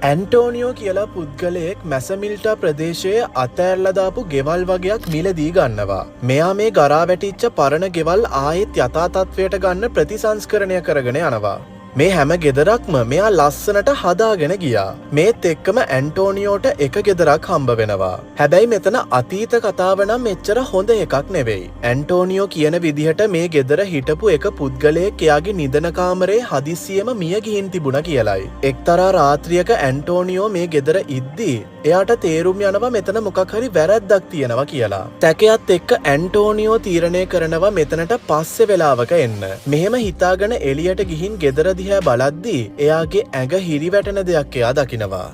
Antonio කියලා පුද්ගලයෙක් මැසමිල්ටා ප්‍රදේශයේ අතෑරලා දාපු ගෙවල් වගේක් මිලදී ගන්නවා. මෙයා මේ ගරා වැටිච්ච පරණ ගෙවල් ආයෙත් යථා තත්වයට ගන්න ප්‍රතිසංස්කරණය කරගෙන යනවා. මේ හැම ගෙදරක්ම මෙයා ලස්සනට හදාගෙන ගියා. මේත් එක්කම ඇන්ටෝනියෝට එක ගෙදරක් හම්බ වෙනවා. හැබැයි මෙතන අතීත කතාව නම් මෙච්චර හොඳ එකක් නෙවෙයි. ඇන්ටෝනියෝ කියන විදිහට මේ ගෙදර හිටපු එක පුද්ගලයෙක් එයාගේ නිදන කාමරේ හදිස්සියෙම මිය ගිහින් තිබුණා කියලයි. එක්තරා රාත්‍රියක ඇන්ටෝනියෝ මේ ගෙදර ඉද්දී එයාට තේරුම් යනවා මෙතන මොකක් හරි වැරැද්දක් තියෙනවා කියලා. තැකයත් එක්ක ඇන්ටෝනියෝ තීරණය කරනවා මෙතනට පස්සේ වෙලාවක එන්න. මෙහෙම හිතාගෙන එළියට ගිහින් ගෙදර දිහා බලද්දී එයාගේ ඇඟ හිරිවැටෙන දෙයක් එයා දකිනවා.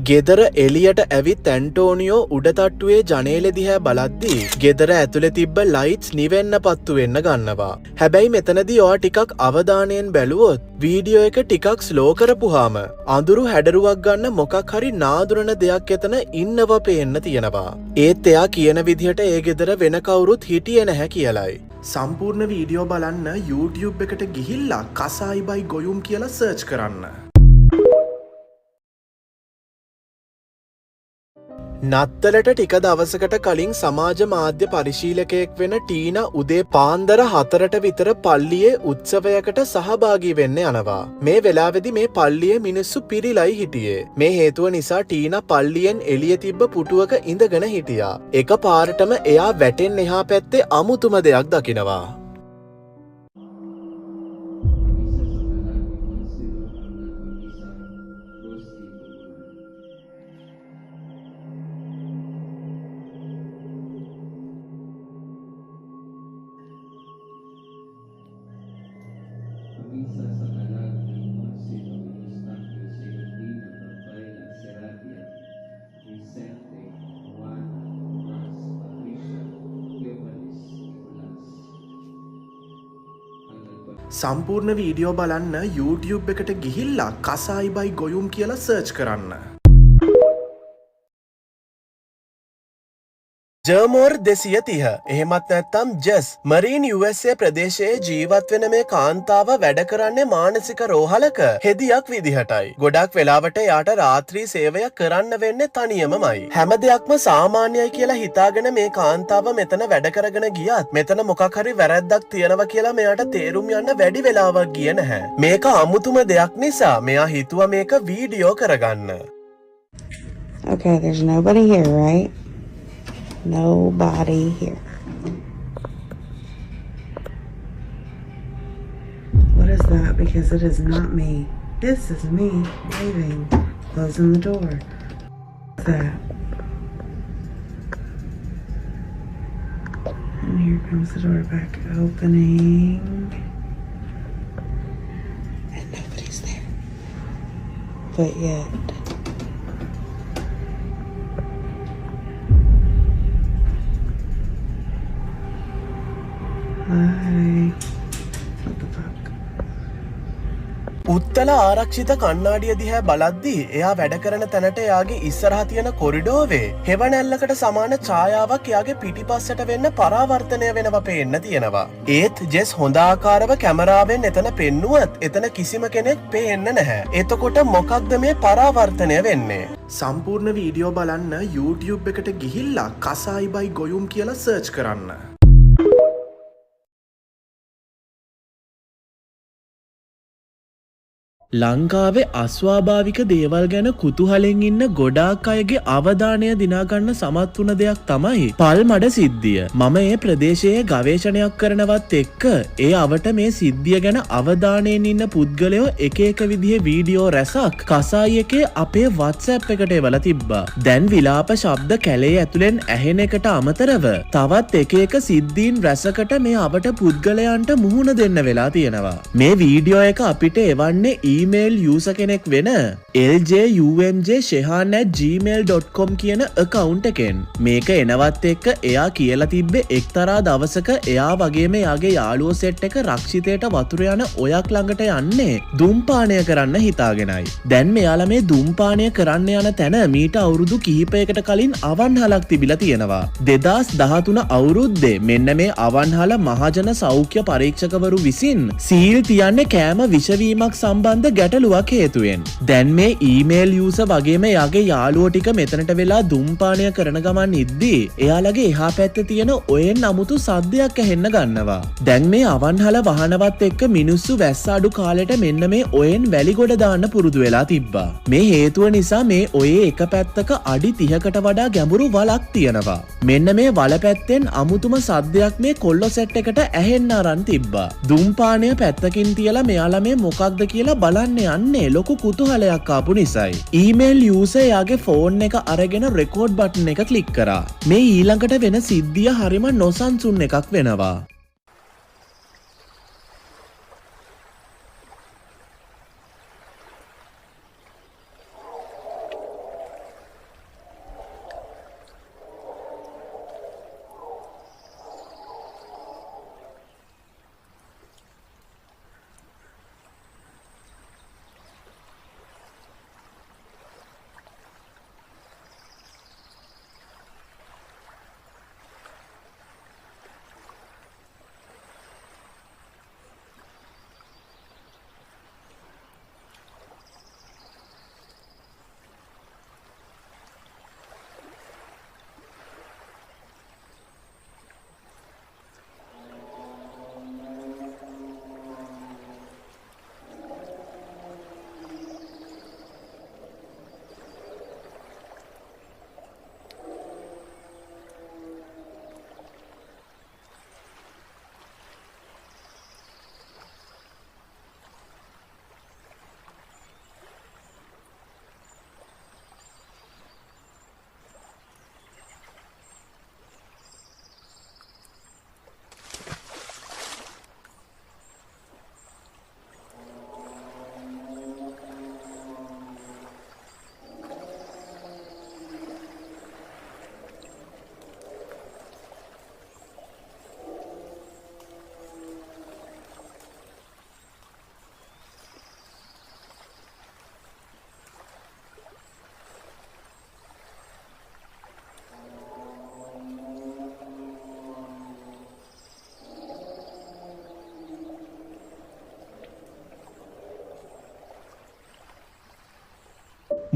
ගෙදර එළියට ඇවිත් ඇන්ටෝනියෝ උඩ තට්ටුවේ ජනේලෙ දිහා බලද්දී ගෙදර ඇතුලේ තිබ්බ ලයිට්ස් නිවෙන්න පත්තු වෙන්න ගන්නවා. හැබැයි මෙතනදී ඔයා ටිකක් අවධානයෙන් බැලුවොත් වීඩියෝ එක ටිකක් ස්ලෝ කරපුවාම අඳුරු හැඩරුවක් ගන්න මොකක් හරි නාඳුනන දෙයක් එතන ඉන්නව පේන්න තියෙනවා. ඒත් එයා කියන විදිහට ඒ ගෙදර වෙන කවුරුත් හිටියේ නැහැ කියලයි. සම්පූර්ණ වීඩියෝ බලන්න YouTube එකට ගිහිල්ලා කසායි බයි ගොයුම් කියලා සර්ච් කරන්න. නත්තලට ටික දවසකට කලින් සමාජ මාධ්‍ය පරිශීලකයෙක් වෙන ටීනා උදේ පාන්දර 4ට විතර පල්ලියේ උත්සවයකට සහභාගී වෙන්න යනවා. මේ වෙලාවේදී මේ පල්ලියේ මිනිස්සු පිරිලයි හිටියේ. මේ හේතුව නිසා ටීනා පල්ලියෙන් එළිය තිබ්බ පුටුවක ඉඳගෙන හිටියා. එකපාරටම එයා වැටෙන් එහා පැත්තේ අමුතුම දෙයක් දකිනවා. සම්පූර්ණ වීඩියෝ බලන්න YouTube එකට ගිහිල්ලා කසායි බයි ගොයුම් කියලා සර්ච් කරන්න. ජර්මෝර් 230 එහෙමත් නැත්නම් ජෙස් මරීන් USA ප්‍රදේශයේ ජීවත් වෙන මේ කාන්තාව වැඩ කරන්නේ මානසික රෝහලක හෙදියක් විදිහටයි. ගොඩක් වෙලාවට යාට රාත්‍රී සේවය කරන්න වෙන්නේ තනියමමයි. හැම දෙයක්ම සාමාන්‍යයි කියලා හිතාගෙන මේ කාන්තාව මෙතන වැඩ කරගෙන ගියත් මෙතන මොකක් හරි වැරැද්දක් තියෙනවා කියලා මෙයාට තේරුම් යන්න වැඩි වෙලාවක් ගියේ නැහැ. මේක අමුතුම දෙයක් නිසා මෙයා හිතුවා මේක වීඩියෝ කරගන්න. Okay, there's nobody here, right? Nobody here. What is that? Because it is not me. This is me leaving, closing the door. What's that? And here comes the door back opening. And nobody's there. But yet. උත්තල ආරක්ෂිත කණ්ණාඩිය දිහා බලද්දී එයා වැඩ කරන තැනට එයාගේ ඉස්සරහා තියෙන කොරිඩෝවේ හෙවණැල්ලකට සමාන ඡායාවක් එයාගේ පිටිපස්සට වෙන්න පරාවර්තනය වෙනවා පේන්න තියෙනවා. ඒත් ජෙස් හොඳ ආකාරව කැමරාවෙන් එතන පෙන්නුවත් එතන කිසිම කෙනෙක් පේන්නේ නැහැ. එතකොට මොකක්ද මේ පරාවර්තනය වෙන්නේ? සම්පූර්ණ වීඩියෝ බලන්න YouTube එකට ගිහිල්ලා කසායි බයි ගොයුම් කියලා සර්ච් කරන්න. ලංකාවේ අස්වාභාවික දේවල් ගැන කුතුහලෙන් ඉන්න ගොඩාක් අයගේ අවධානය දිනාගන්න සමත් වුණ දෙයක් තමයි පල්මඩ සිද්ධිය. මම ඒ ප්‍රදේශයේ ගවේෂණයක් කරනවත් එක්ක ඒ අවට මේ සිද්ධිය ගැන අවධානයෙන් ඉන්න පුද්ගලයෝ එක එක විදිහේ වීඩියෝ රැසක් කසායි එකේ අපේ WhatsApp එකට එවලා තිබ්බා. දැන් විලාප ශබ්ද කැලේ ඇතුලෙන් ඇහෙන එකට අමතරව තවත් එක එක සිද්ධීන් රැසකට මේ අවට පුද්ගලයන්ට මුහුණ දෙන්න වෙලා තියෙනවා. මේ වීඩියෝ එක අපිට එවන්නේ ඊමේල් යූසර් කෙනෙක් වෙන ljumj@gmail.com කියන account එකෙන්. මේක එනවත් එක්ක එයා කියලා තිබ්බේ එක්තරා දවසක එයා වගේම එයාගේ යාළුවෝ සෙට් එක රක්ෂිතයට වතුර යන ඔයක් ළඟට යන්නේ දුම්පානය කරන්න හිතාගෙනයි. දැන් මෙයාලා මේ දුම්පානය කරන්න යන තැන මීට අවුරුදු කිහිපයකට කලින් අවන්හලක් තිබිලා තියෙනවා. 2013 අවුරුද්දේ මෙන්න මේ අවන්හල මහජන සෞඛ්‍ය පරීක්ෂකවරු විසින් සීල් තියන්නේ කෑම විෂවීමක් සම්බන්ධ ගැටලුවක් හේතුවෙන්. දැන් මේ ඊමේල් යූසර් වගේම එයාගේ යාළුවෝ ටික මෙතනට වෙලා දුම්පානය කරන ගමන් ඉද්දී එයාලගේ එහා පැත්තේ තියෙන ඔයෙන් අමුතු සද්දයක් ඇහෙන්න ගන්නවා. දැන් මේ අවන්හල වහනවත් එක්ක මිනිස්සු වැස්ස අඩු කාලෙට මෙන්න මේ ඔයෙන් වැලි ගොඩ දාන්න පුරුදු වෙලා තිබ්බා. මේ හේතුව නිසා මේ ඔයේ එක පැත්තක අඩි 30කට වඩා ගැඹුරු වලක් තියෙනවා. මෙන්න මේ වල පැත්තෙන් අමුතුම සද්දයක් මේ කොල්ලෝ සෙට් එකට ඇහෙන්න අරන් තිබ්බා. දුම්පානය පැත්තකින් තියලා මෙයාලා මේ මොකක්ද කියලා බලන්න යන්නේ ලොකු කුතුහලයක් ආපු නිසායි. ඊමේල් යූසර් යාගේ ෆෝන් එක අරගෙන රෙකෝඩ් බටන් එක ක්ලික් කරා. මේ ඊළඟට වෙන සිද්ධිය හරිම නොසන්සුන් එකක් වෙනවා.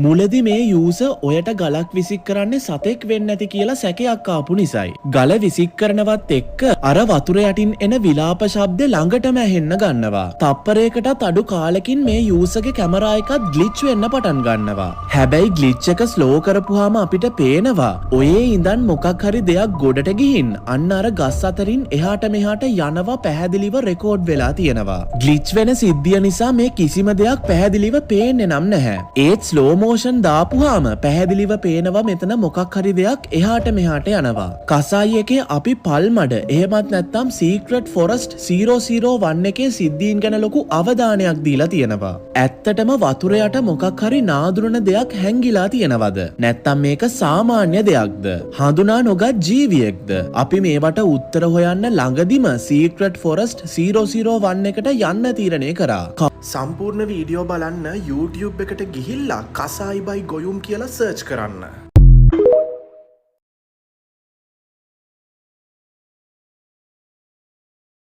මුලදි මේ යූසර් ඔයට ගලක් විසික් කරන්නේ සතෙක් වෙන්න ඇති කියලා සැකයක් ආපු නිසායි. ගල විසික් කරනවත් එක්ක අර වතුර යටින් එන විලාප ශබ්ද ළඟටම ඇහෙන්න ගන්නවා. තප්පරයකටත් අඩු කාලෙකින් මේ යූසර්ගේ කැමරා එකත් ග්ලිච් වෙන්න පටන් ගන්නවා. හැබැයි ග්ලිච් එක ස්ලෝ කරපුවාම අපිට පේනවා ඔයේ ඉඳන් මොකක් හරි දෙයක් ගොඩට ගිහින් අන්න අර ගස් අතරින් එහාට මෙහාට යනවා පැහැදිලිව රෙකෝඩ් වෙලා තියෙනවා. ග්ලිච් වෙන සිද්ධිය නිසා මේ කිසිම දෙයක් පැහැදිලිව පේන්නේ නම් නැහැ. ඒත් ස්ලෝ මෝෂන් දාපුවාම පැහැදිලිව පේනවා මෙතන මොකක් හරි දෙයක් එහාට මෙහාට යනවා. කසායි එකේ අපි පල්මඩ එහෙමත් නැත්නම් සීක්‍රට් ෆොරස්ට් 001 එකේ සිද්ධීන් ගැන ලොකු අවධානයක් දීලා තියෙනවා. ඇත්තටම වතුර යට මොකක් හරි නාදුරන දෙයක් හැංගිලා තියෙනවද? නැත්නම් මේක සාමාන්‍ය දෙයක්ද? හඳුනා නොගත් ජීවියෙක්ද? අපි මේවට උත්තර හොයන්න ළඟදිම සීක්‍රට් ෆොරස්ට් 001 එකට යන්න තීරණය කරා. සම්පූර්ණ වීඩියෝ බලන්න YouTube එකට ගිහිල්ලා කසායි බයි ගොයුම් කියලා සර්ච් කරන්න.